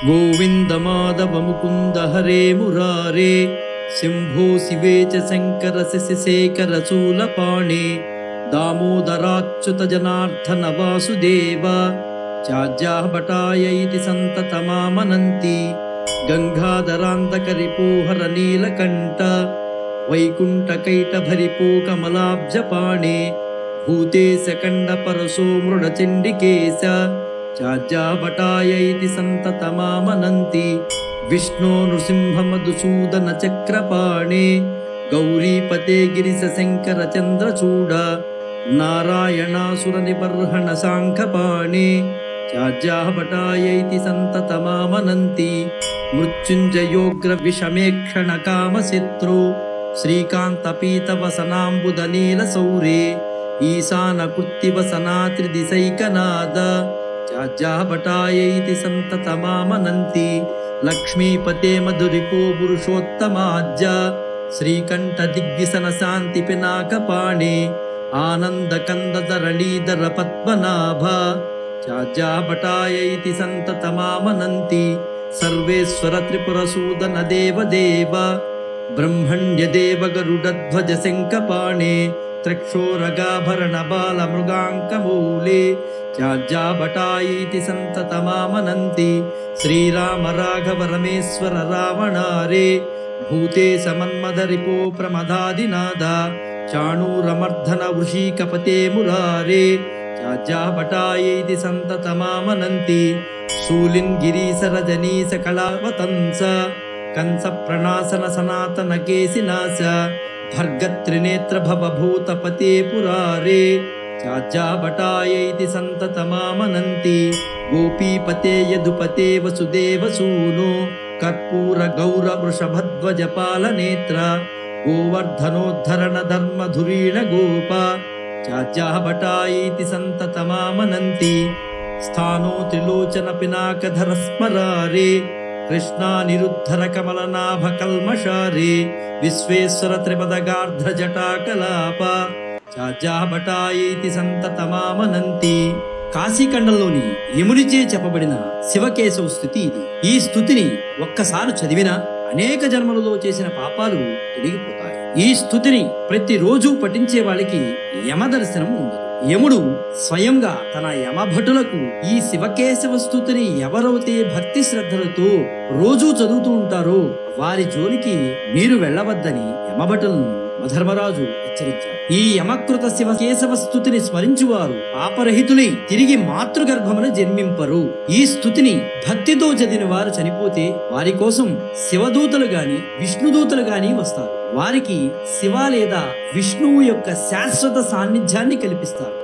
गोविंद माधव मुकुंद हरे मुरारे शंभो शिवे च शंकर शशिशेखर शूलपाणे दामोदराच्युत जनार्दन वासुदेव चाज्याभटाय इति संततमामनन्ति गंगाधरान्तकरिपोहर नीलकंठ वैकुंठकैटभरिपो कमलाब्जपाणे भूतेश कंडपरसो मृडचण्डिकेश चाज्याभटाय इति संततमामनन्ति विष्णो नृसिंह मधुसूदन चक्रपाणे गौरीपते गिरिशशंकर चंद्रचूड नारायणासुर निबर्हण शांखपाणे चाज्याभटाय इति संततमामनन्ति मृत्युंजयोग्र विषमेक्षण कामशत्रु श्रीकांतपीतवसनाम्बुद नीलसौरे ईशानकृत्तिवसना त्रिदिशैकनाद चाज्याभटाय इति संततमामनन्ति लक्ष्मीपते मधुरिपो पुरुषोत्तमाज्य श्रीकंठ दिग्विसन शांति पिनाकपाणे आनंद कंदधरणीधर पद्मनाभ चाज्याभटाय इति संततमामनन्ति सर्वेश्वर त्रिपुरसूदन देवदेव ब्रह्मण्य देव गरुडध्वज शंखपाणे त्रिक्षोरगाभरण बाल मृगांकमूले चाज्याभटाय इति संततमामनन्ति श्रीराम राघव रमेश्वर रावणारे भूतेश मन्मथरिपो प्रमदादिनाद चाणूरमर्दन वृषीकपते मुरारे चाज्याभटाय इति संततमामनन्ति शूलिन् गिरीश रजनीश कलावतंस कंस प्रणासन सनातन केशिनाश भर्गत्रिनेत्र भवभूतपते पुरारे चाज्याभटाय इति संततमामनन्ति गोपीपते यदुपते वसुदेवसूनो कर्पूर गौर वृषभध्वज पालनेत्र गोवर्धनोद्धरण धर्मधुरीण गोप चाज्याभटाय इति संततमामनन्ति स्थानो त्रिलोचन पिनाकधर स्मरारे कृष्णानिरुद्धर कमलनाभ कल्मषारे विश्वेश्वर त्रिपदगार्ध जटाकलाप चाज्याभटाय इति संततमामनन्ति కాశీఖండంలోని యమునిచే చెప్పబడిన శివకేశవ స్తుతి ఇది. ఈ స్తుతిని ఒక్కసారి చదివినా అనేక జన్మలలో చేసిన పాపాలు తొలగిపోతాయి. ఈ స్తుతిని ప్రతిరోజు పఠించే వాళ్ళకి యమదర్శనం ఉండదు. యముడు స్వయంగా తన యమభటులకు ఈ శివకేశవ స్తుతిని ఎవరైతే భక్తి శ్రద్ధలతో రోజూ చదువుతూ ఉంటారో వారి జోలికి మీరు వెళ్ళవద్దని యమభటులను యమధర్మరాజు హెచ్చరించారు. ఈ యమకృత శివకేశవ స్తుతిని స్మరించువారు పాపరహితులై తిరిగి మాతృగర్భమున జన్మింపరు. ఈ స్తుతిని భక్తితో చదివిన వారు చనిపోతే వారి కోసం శివదూతలు గాని విష్ణుదూతలు గాని వస్తారు. వారికి శివ లేదా విష్ణువు యొక్క శాశ్వత సాన్నిధ్యాన్ని కల్పిస్తారు.